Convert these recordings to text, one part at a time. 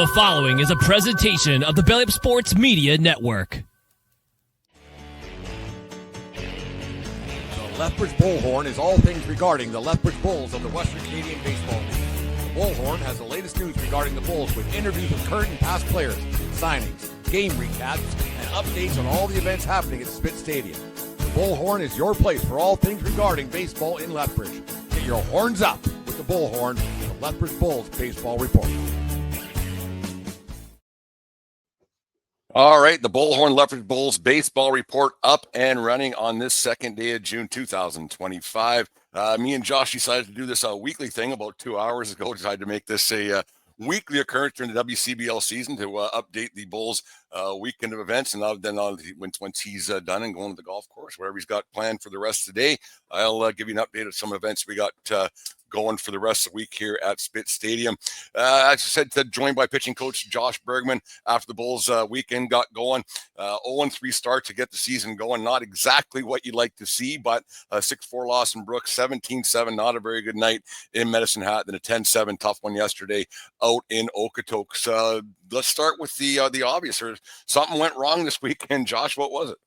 The following is a presentation of the Belly Up Sports Media Network. The Lethbridge Bullhorn is all things regarding the Lethbridge Bulls of the Western Canadian Baseball League. The Bullhorn has the latest news regarding the Bulls with interviews with current and past players, signings, game recaps, and updates on all the events happening at Spitz Stadium. The Bullhorn is your place for all things regarding baseball in Lethbridge. Get your horns up with the Bullhorn, the Lethbridge Bulls Baseball Report. All right, the Bullhorn Lethbridge Bulls baseball report up and running on this second day of June 2025. Me and Josh decided to do this weekly thing about 2 hours ago. Decided to make this a weekly occurrence during the WCBL season to update the Bulls weekend of events. And then once he's done and going to the golf course, whatever he's got planned for the rest of the day, I'll give you an update of some events we got going for the rest of the week here at Spitz Stadium. As I said, joined by pitching coach Josh Bergman after the Bulls weekend got going. 0-3 start to get the season going. Not exactly what you'd like to see, but a 6-4 loss in Brooks, 17-7, not a very good night in Medicine Hat, then a 10-7 tough one yesterday out in Okotoks. So let's start with the obvious. Something went wrong this weekend. Josh, what was it?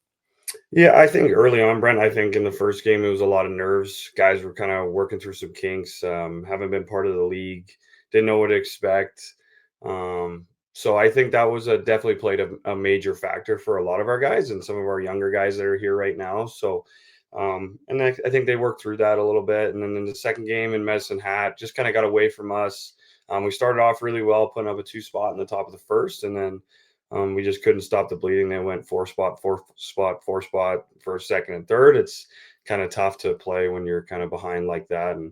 Yeah, I think early on, Brent, I think in the first game, it was a lot of nerves. Guys were kind of working through some kinks, haven't been part of the league, didn't know what to expect. So I think that was definitely played a major factor for a lot of our guys and some of our younger guys that are here right now. So, and I think they worked through that a little bit. And then in the second game in Medicine Hat, just kind of got away from us. We started off really well, putting up a 2 spot in the top of the first, and then we just couldn't stop the bleeding. They went 4 spot, first, second, and third. It's kind of tough to play when you're kind of behind like that. And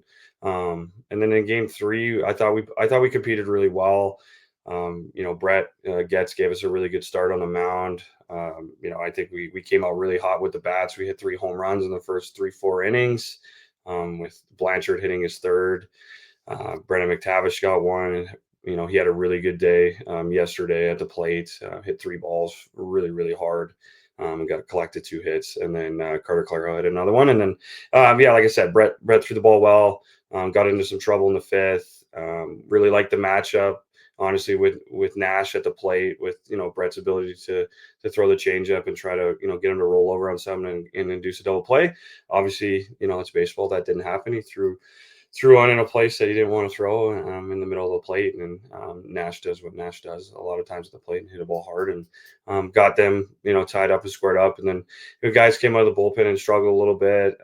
then in game 3, I thought we competed really well. Brett Getz gave us a really good start on the mound. I think we came out really hot with the bats. We hit 3 home runs in the first 3-4 innings, with Blanchard hitting his third. Brennan McTavish got one. He had a really good day yesterday at the plate, hit 3 balls really, really hard, got collected 2 hits. And then Carter Claro hit another one. And then, like I said, Brett threw the ball well, got into some trouble in the 5th. Really liked the matchup, honestly, with Nash at the plate, with, Brett's ability to throw the changeup and try to, get him to roll over on something and induce a double play. Obviously, it's baseball. That didn't happen. He threw on in a place that he didn't want to throw in the middle of the plate. And Nash does what Nash does a lot of times at the plate and hit a ball hard and got them, tied up and squared up. And then the guys came out of the bullpen and struggled a little bit.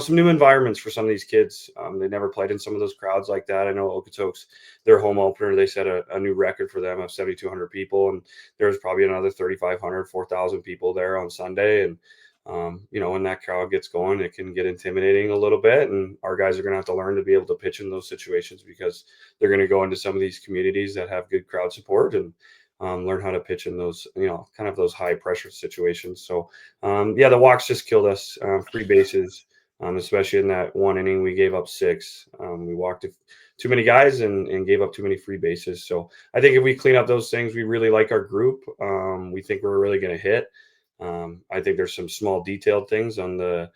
Some new environments for some of these kids. They never played in some of those crowds like that. I know Okotoks, their home opener, they set a new record for them of 7,200 people. And there was probably another 3,500, 4,000 people there on Sunday. And when that crowd gets going, it can get intimidating a little bit. And our guys are going to have to learn to be able to pitch in those situations, because they're going to go into some of these communities that have good crowd support and learn how to pitch in those, kind of those high pressure situations. So, the walks just killed us. 3 bases, especially in that 1 inning, we gave up 6. We walked too many guys and gave up too many free bases. So I think if we clean up those things, we really like our group. We think we're really going to hit. I think there's some small detailed things on the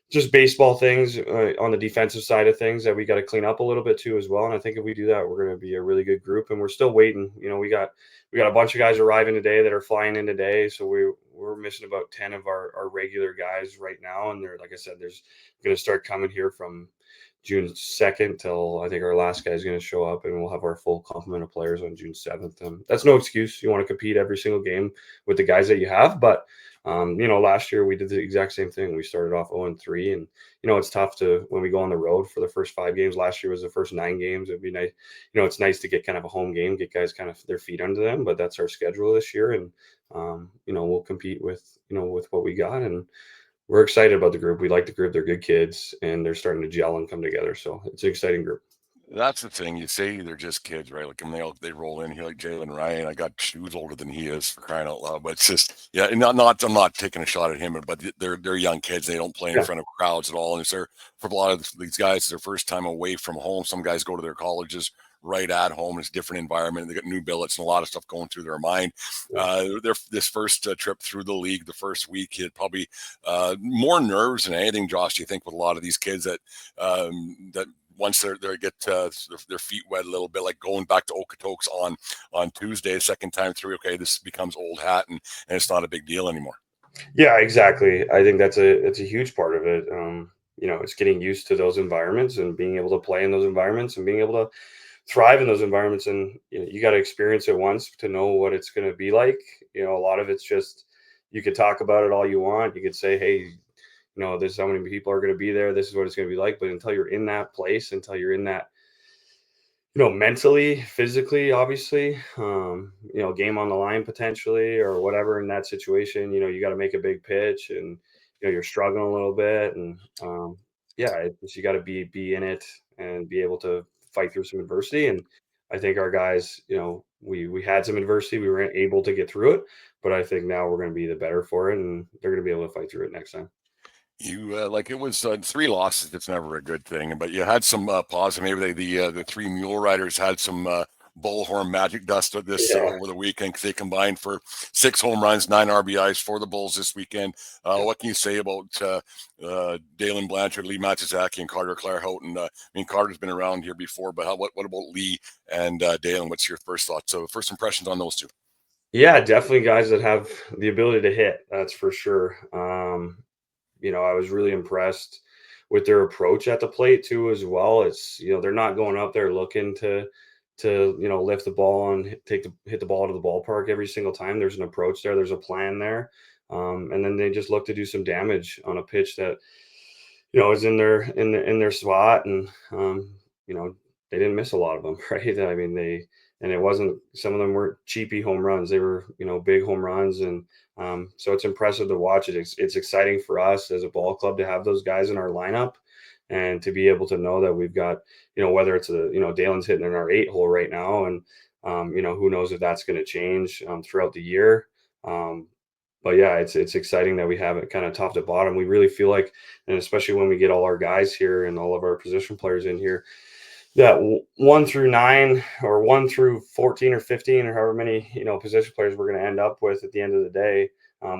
just baseball things on the defensive side of things that we got to clean up a little bit too as well. And I think if we do that, we're going to be a really good group. And we're still waiting. We got a bunch of guys arriving today that are flying in today. So we're missing about 10 of our regular guys right now. And they're, like I said, there's going to start coming here from June 2nd till I think our last guy is going to show up, and we'll have our full complement of players on June 7th. That's no excuse. You want to compete every single game with the guys that you have. But, last year we did the exact same thing. We started off 0-3, and, it's tough when we go on the road for the first 5 games. Last year was the first 9 games. It'd be nice. It's nice to get kind of a home game, get guys kind of their feet under them, but that's our schedule this year. And, we'll compete with what we got. And we're excited about the group. We like the group. They're good kids, and they're starting to gel and come together. So it's an exciting group. That's the thing. You say they're just kids, right? Like, they roll in here like Jalen Ryan. I got shoes older than he is, for crying out loud. But it's just, I'm not taking a shot at him, but they're young kids. They don't play in front of crowds at all. And it's for a lot of these guys, it's their first time away from home. Some guys go to their colleges right at home. It's a different environment. They got new billets and a lot of stuff going through their mind. This first trip through the league, the first week, he had probably more nerves than anything. Josh, do you think, with a lot of these kids that once they get their feet wet a little bit, like going back to Okotoks on Tuesday, second time through. Okay, this becomes old hat, and it's not a big deal anymore. Yeah, exactly. I think it's a huge part of it. It's getting used to those environments and being able to play in those environments and being able to thrive in those environments. And you got to experience it once to know what it's going to be like. A lot of it's just you could talk about it all you want. You could say, hey, this is how many people are going to be there. This is what it's going to be like. But until you're in that place, until you're in that mentally, physically, obviously, game on the line potentially or whatever in that situation, you got to make a big pitch and, you're struggling a little bit. And, yeah, you got to be in it and be able to fight through some adversity. And I think our guys, we had some adversity, we weren't able to get through it, but I think now we're going to be the better for it and they're going to be able to fight through it next time. You like it was 3 losses. It's never a good thing, but you had some positive. Maybe the 3 mule riders had some Bullhorn magic dust of this over the weekend because they combined for 6 home runs, 9 RBIs for the Bulls this weekend. What can you say about Dalen Blanchard, Lee Matsuzaki, and Carter Claire Houghton? I mean, Carter's been around here before, but what about Lee and Dalen? What's your first thoughts? So first impressions on those two? Yeah, definitely guys that have the ability to hit. That's for sure. I was really impressed with their approach at the plate too, as well. It's, they're not going up there looking to lift the ball and hit the ball to the ballpark every single time. There's an approach there. There's a plan there. And then they just look to do some damage on a pitch that, is in their spot. And, they didn't miss a lot of them, right? I mean, and it wasn't, some of them weren't cheapy home runs. They were, big home runs. And so it's impressive to watch it. It's exciting for us as a ball club to have those guys in our lineup and to be able to know that we've got, whether it's Dalen's hitting in our 8-hole right now. And, who knows if that's going to change throughout the year. But yeah, it's exciting that we have it kind of top to bottom. We really feel like, and especially when we get all our guys here and all of our position players in here, that 1 through 9 or 1 through 14 or 15 or however many, position players we're going to end up with at the end of the day.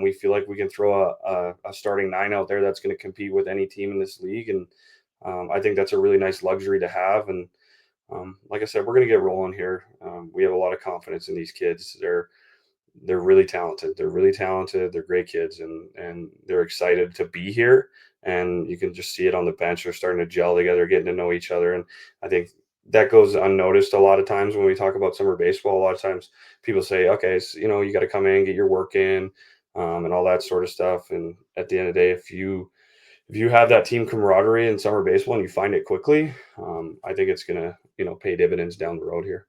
We feel like we can throw a starting 9 out there that's going to compete with any team in this league. And I think that's a really nice luxury to have. And like I said, we're going to get rolling here. We have a lot of confidence in these kids. They're really talented. They're really talented. They're great kids and they're excited to be here. And you can just see it on the bench. They're starting to gel together, getting to know each other. And I think that goes unnoticed a lot of times when we talk about summer baseball. A lot of times people say, okay, so, you got to come in, get your work in, and all that sort of stuff. And at the end of the day, if you have that team camaraderie in summer baseball and you find it quickly, I think it's going to, pay dividends down the road here.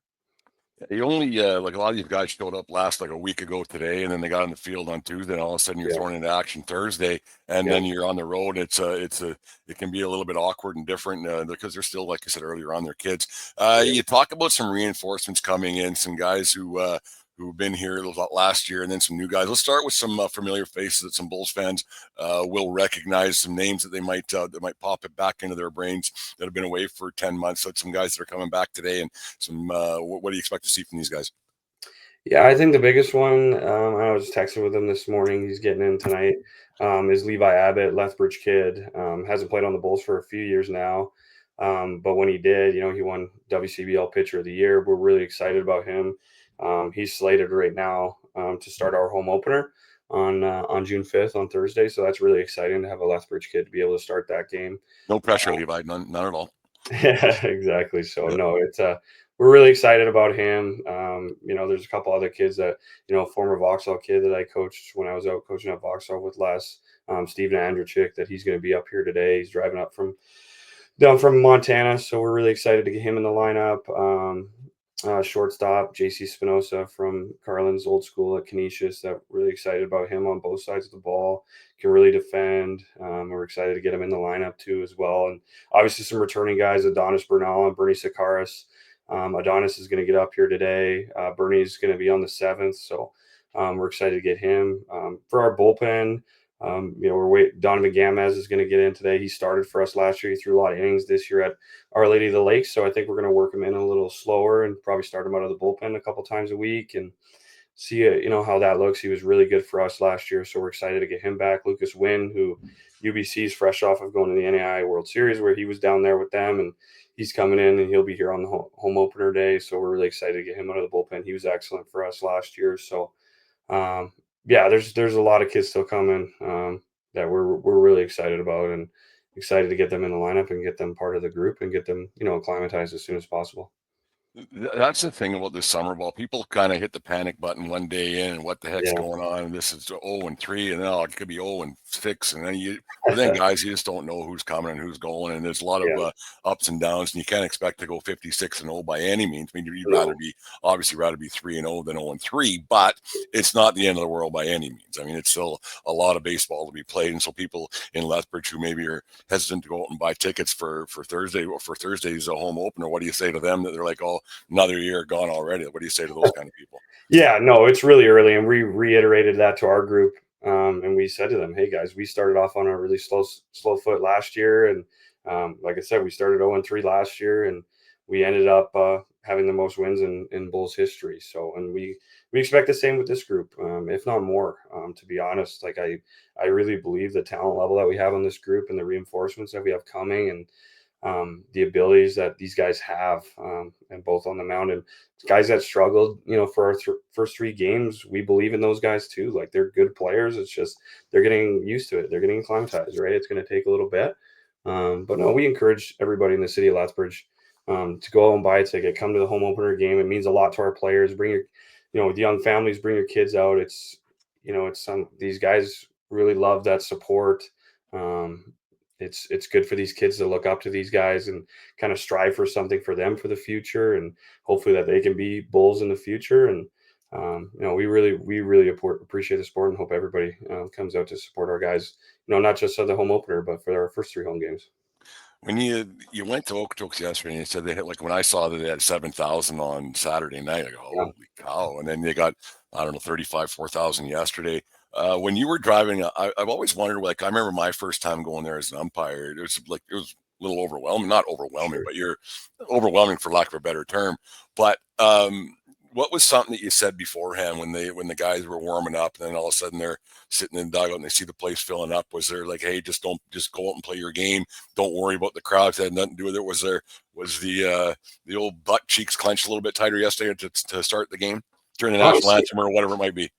You only like a lot of these guys showed up last like a week ago today, and then they got on the field on Tuesday, and all of a sudden you're thrown into action Thursday, and then you're on the road. It can be a little bit awkward and different because they're still, like I said earlier, on their kids. You talk about some reinforcements coming in, some guys who've been here last year, and then some new guys. Let's start with some familiar faces that some Bulls fans will recognize, some names that they might pop it back into their brains that have been away for 10 months. So some guys that are coming back today, and some what do you expect to see from these guys? Yeah, I think the biggest one, I was texting with him this morning. He's getting in tonight. Is Levi Abbott, Lethbridge kid. Hasn't played on the Bulls for a few years now. But when he did, he won WCBL Pitcher of the Year. We're really excited about him. He's slated right now to start our home opener on June 5th on Thursday. So that's really exciting to have a Lethbridge kid to be able to start that game. No pressure, Levi. None at all. Yeah, exactly. So no, it's we're really excited about him. There's a couple other kids that, former Vauxhall kid that I coached when I was out coaching at Vauxhall with Les, Steven Andrechik, that he's going to be up here today. He's driving up down from Montana. So we're really excited to get him in the lineup. Shortstop JC Spinoza from Carlin's old school at Canisius, that really excited about him on both sides of the ball, can really defend. We're excited to get him in the lineup too as well. And obviously some returning guys, Adonis Bernal and Bernie Sakaris. Adonis is going to get up here today. Bernie's going to be on the 7th. So we're excited to get him. For our bullpen, we're waiting. Donovan Gamez is going to get in today. He started for us last year. He threw a lot of innings this year at Our Lady of the Lakes. So I think we're going to work him in a little slower and probably start him out of the bullpen a couple times a week. And see how that looks. He was really good for us last year, so we're excited to get him back. Lucas Wynn, who UBC's fresh off of going to the NAI World Series, where he was down there with them, and he's coming in and he'll be here on the home opener day. So we're really excited to get him out of the bullpen. He was excellent for us last year. So yeah, there's a lot of kids still coming that we're really excited about, and excited to get them in the lineup and get them part of the group and get them acclimatized as soon as possible. That's the thing about this summer ball. People kind of hit the panic button one day in, and what the heck's Yeah. going on? And this is 0-3, and then it could be 0-6, and then guys, you just don't know who's coming and who's going, and there's a lot of Yeah. ups and downs, and you can't expect to go 56-0 by any means. I mean, you'd No. obviously rather be 3-0 than 0-3, but it's not the end of the world by any means. I mean, it's still a lot of baseball to be played, and so people in Lethbridge who maybe are hesitant to go out and buy tickets for Thursday or for Thursday's home opener, what do you say to them that they're like, oh, another year gone already? What do you say to those kind of people? Yeah, no, it's really early, and we reiterated that to our group, and we said to them, "Hey guys, we started off on a really slow foot last year, and like I said, we started 0-3 last year, and we ended up having the most wins in Bulls history. So, and we expect the same with this group, if not more. To be honest, like I really believe the talent level that we have on this group and the reinforcements that we have coming, and the abilities that these guys have, and both on the mound, and guys that struggled, for our first 3 games, we believe in those guys too. Like, they're good players. It's just they're getting used to it. They're getting acclimatized, right? It's going to take a little bit. But no, we encourage everybody in the city of Lethbridge to go out and buy a ticket, come to the home opener game. It means a lot to our players. Bring your, with young families, bring your kids out. It's these guys really love that support. It's good for these kids to look up to these guys and kind of strive for something for them for the future, and hopefully that they can be Bulls in the future. And we really appreciate the sport, and hope everybody comes out to support our guys. Not just at the home opener, but for our first 3 home games. When you went to Okotoks yesterday, and you said they had, like, when I saw that they had 7,000 on Saturday night, I go, Yeah. holy cow! And then they got, I don't know, 4,000 yesterday. When you were driving, I've always wondered, like, I remember my first time going there as an umpire. It was a little overwhelming, not overwhelming, Sure. but you're overwhelming for lack of a better term. But what was something that you said beforehand when the guys were warming up, and then all of a sudden they're sitting in the dugout and they see the place filling up? Was there like, hey, just go out and play your game, don't worry about the crowds? It had nothing to do with it. Was the old butt cheeks clenched a little bit tighter yesterday to start the game during the national Honestly, anthem or whatever it might be?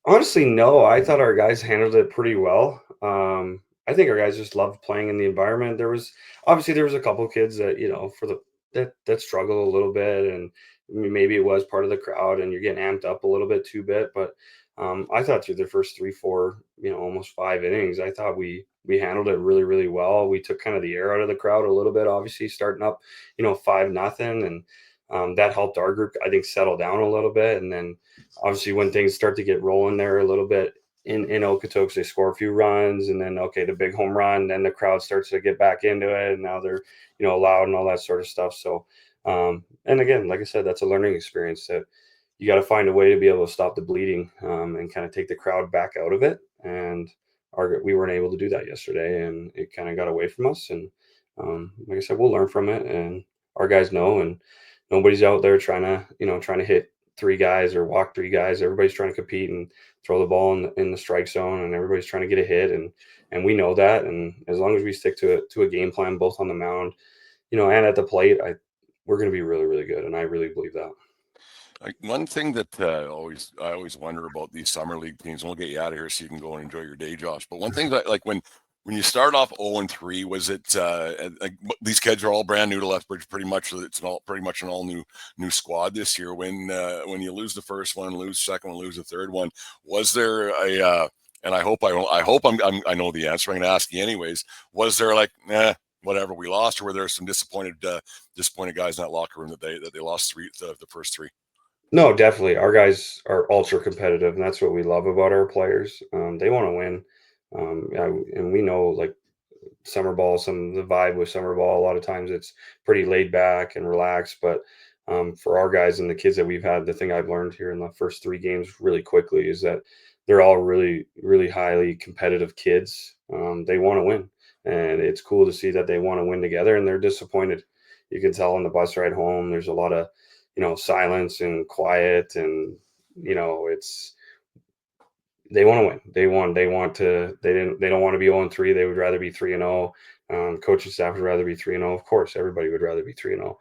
Honestly, no. I thought our guys handled it pretty well. I think our guys just loved playing in the environment. There was a couple kids that that struggle a little bit, and maybe it was part of the crowd, and you're getting amped up a little bit too bit. But I thought through the first 3, 4, almost 5 innings, I thought we handled it really, really well. We took kind of the air out of the crowd a little bit, obviously starting up, 5-0, and that helped our group, I think, settle down a little bit. And then obviously when things start to get rolling there a little bit in Okotoks, they score a few runs, and then, okay, the big home run, then the crowd starts to get back into it, and now they're, loud and all that sort of stuff. So, and again, like I said, that's a learning experience that you got to find a way to be able to stop the bleeding, and kind of take the crowd back out of it. And we weren't able to do that yesterday, and it kind of got away from us. And like I said, we'll learn from it, and our guys know, and nobody's out there trying to hit 3 guys or walk 3 guys. Everybody's trying to compete and throw the ball in the strike zone, and everybody's trying to get a hit. And we know that. And as long as we stick to a game plan, both on the mound, and at the plate, we're going to be really, really good. And I really believe that. Like, one thing that I always wonder about these summer league teams, and we'll get you out of here so you can go and enjoy your day, Josh. But one thing that, like, when you start off 0-3, was it like, these kids are all brand new to Lethbridge, pretty much? It's pretty much an all new squad this year. When you lose the first one, lose the second one, lose the third one, was there a and I hope I know the answer. I'm going to ask you anyways. Was there like, whatever, we lost, or were there some disappointed guys in that locker room that they lost the first 3? No, definitely. Our guys are ultra competitive, and that's what we love about our players. They want to win. And we know, like, summer ball, some of the vibe with summer ball, a lot of times it's pretty laid back and relaxed. But for our guys and the kids that we've had, the thing I've learned here in the first 3 games really quickly is that they're all really, really highly competitive kids. They want to win, and it's cool to see that they want to win together, and they're disappointed. You can tell on the bus ride home, there's a lot of, silence and quiet, and it's they want to win. They don't want to be 0-3. They would rather be 3-0. Coaching staff would rather be 3-0. Of course, everybody would rather be 3-0.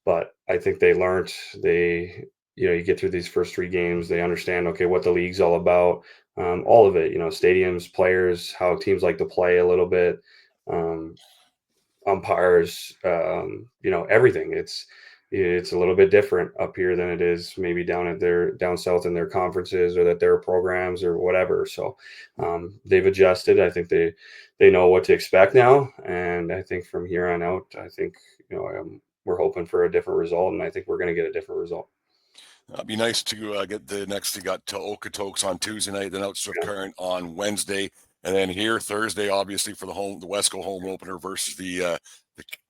But I think they learned you get through these first 3 games, they understand, okay, what the league's all about, all of it, stadiums, players, how teams like to play a little bit, umpires, everything. It's a little bit different up here than it is maybe down south in their conferences or their programs or whatever. So they've adjusted. I think they know what to expect now, and I think from here on out, I think we're hoping for a different result, and I think we're going to get a different result. It'd be nice to get the next. You got Okotoks on Tuesday night, then out to Current on Wednesday, and then here Thursday, obviously for the Wesco home opener versus the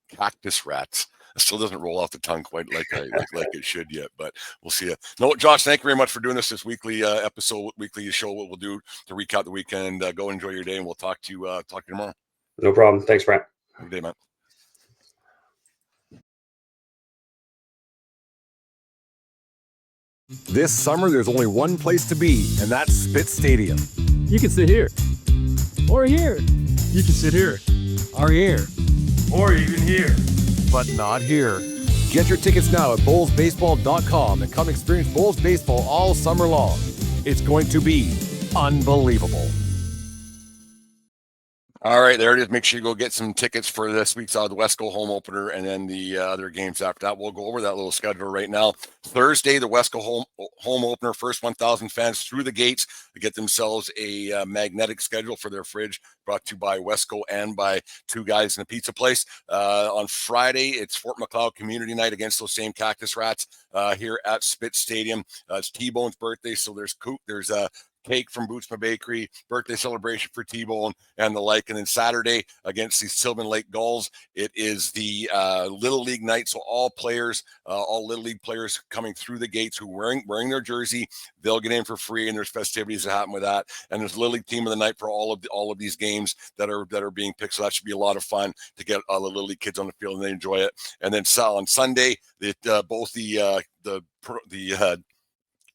Cactus Rats. It still doesn't roll off the tongue quite like it should yet, but we'll see it. No, Josh, thank you very much for doing this weekly episode, weekly show. What we'll do to recap the weekend. Go enjoy your day, and we'll talk to you tomorrow. No problem. Thanks, Brent. Have a good day, man. This summer, there's only one place to be, and that's Spitz Stadium. You can sit here. Or here. You can sit here. Or here. Or even here. But not here. Get your tickets now at bullsbaseball.com and come experience Bulls baseball all summer long. It's going to be unbelievable. All right, there it is. Make sure you go get some tickets for this week's the Wesco home opener and then the other games after that. We'll go over that little schedule right now. Thursday, the Wesco home opener, first 1,000 fans through the gates to get themselves a magnetic schedule for their fridge, brought to you by Wesco and by Two Guys in a Pizza Place. On Friday, it's Fort McLeod Community Night against those same Cactus Rats here at Spitz Stadium. It's T-Bone's birthday, so there's cake from Bootsma Bakery, birthday celebration for T-Bone and the like. And then Saturday against the Sylvan Lake Gulls, it is the Little League night. So all Little League players coming through the gates who wearing their jersey, they'll get in for free, and there's festivities that happen with that. And there's Little League team of the night for all of these games that are being picked. So that should be a lot of fun to get all the Little League kids on the field and they enjoy it. And then on Sunday, both the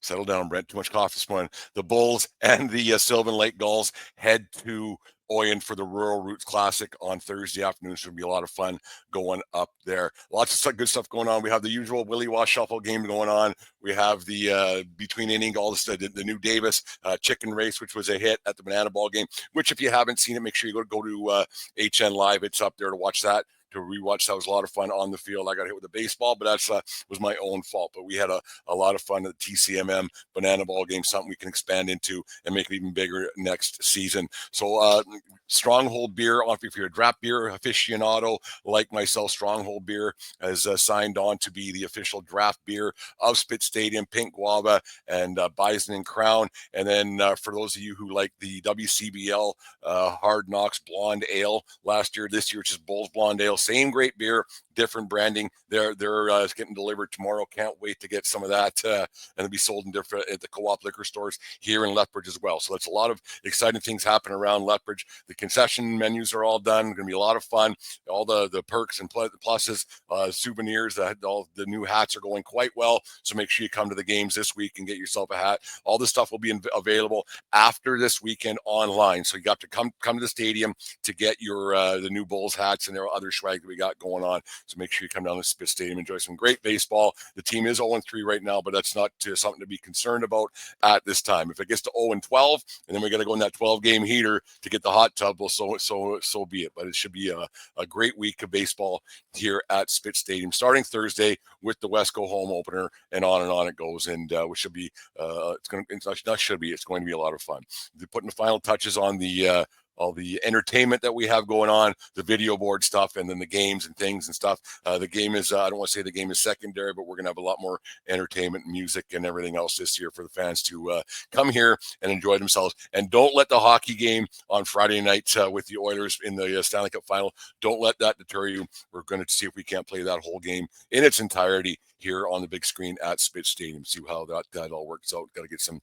settle down, Brent. Too much coffee this morning. The Bulls and the Sylvan Lake Gulls head to Oyen for the Rural Roots Classic on Thursday afternoon. So it'll be a lot of fun going up there. Lots of good stuff going on. We have the usual Willie Wash Shuffle game going on. We have the between inning, all this, the new Davis chicken race, which was a hit at the Banana Ball game, which if you haven't seen it, make sure you go to HN Live. It's up there to watch that. To rewatch. That was a lot of fun on the field. I got hit with a baseball, but that was my own fault. But we had a lot of fun at the TCMM Banana Ball game, something we can expand into and make it even bigger next season. So Stronghold Beer, if you're a draft beer aficionado like myself, Stronghold Beer has signed on to be the official draft beer of Spitz Stadium, Pink Guava and Bison and Crown. And then for those of you who like the WCBL Hard Knocks Blonde Ale this year, it's just Bulls Blonde Ale. Same great beer, different branding. They're getting delivered tomorrow. Can't wait to get some of that, and it'll be sold in different at the co-op liquor stores here in Lethbridge as well. So that's a lot of exciting things happening around Lethbridge. The concession menus are all done. Going to be a lot of fun. All the perks and pluses, souvenirs. All the new hats are going quite well. So make sure you come to the games this week and get yourself a hat. All this stuff will be available after this weekend online. So you got to come to the stadium to get your the new Bulls hats and their other swag that we got going on. So make sure you come down to Spitz Stadium, enjoy some great baseball. The team is 0-3 right now, but that's not something to be concerned about at this time. If it gets to 0-12, and then we got to go in that 12-game heater to get the hot tub, well, so be it. But it should be a great week of baseball here at Spitz Stadium, starting Thursday with the Wesco home opener, and on it goes. And which should be it's going to be a lot of fun. They're putting the final touches on the all the entertainment that we have going on, the video board stuff, and then the games and things and stuff. The game is, I don't want to say the game is secondary, but we're going to have a lot more entertainment, music, and everything else this year for the fans to come here and enjoy themselves. And don't let the hockey game on Friday night with the Oilers in the Stanley Cup final, don't let that deter you. We're going to see if we can't play that whole game in its entirety here on the big screen at Spitz Stadium. See how that all works out. Got to get some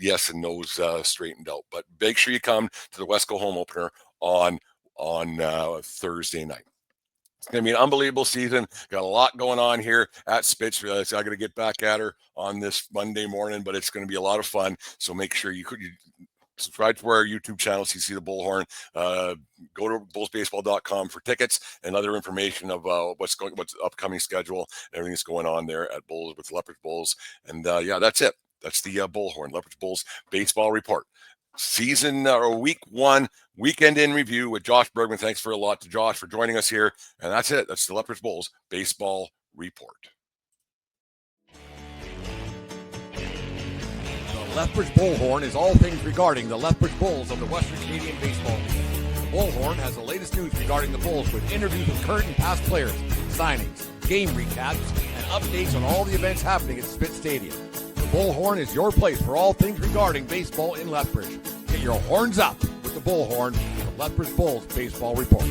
yes and no's straightened out. But make sure you come to the Wesco home opener on Thursday night. It's going to be an unbelievable season. Got a lot going on here at Spitz. So I got to get back at her on this Monday morning, but it's going to be a lot of fun. So make sure you subscribe to our YouTube channel so you see the Bullhorn. Go to bullsbaseball.com for tickets and other information of what's upcoming schedule, everything that's going on there at Bulls with Lethbridge Bulls. And yeah, that's it. That's the Bullhorn, Lethbridge Bulls baseball report. Season or week 1 weekend in review with Josh Bergman. Thanks for a lot to Josh for joining us here. And that's it. That's the Lethbridge Bulls baseball report. The Lethbridge Bullhorn is all things regarding the Lethbridge Bulls of the Western Canadian Baseball League. The Bullhorn has the latest news regarding the Bulls with interviews with current and past players, signings, game recaps, and updates on all the events happening at Spitz Stadium. The Bullhorn is your place for all things regarding baseball in Lethbridge. Get your horns up with the Bullhorn, the Lethbridge Bulls baseball report.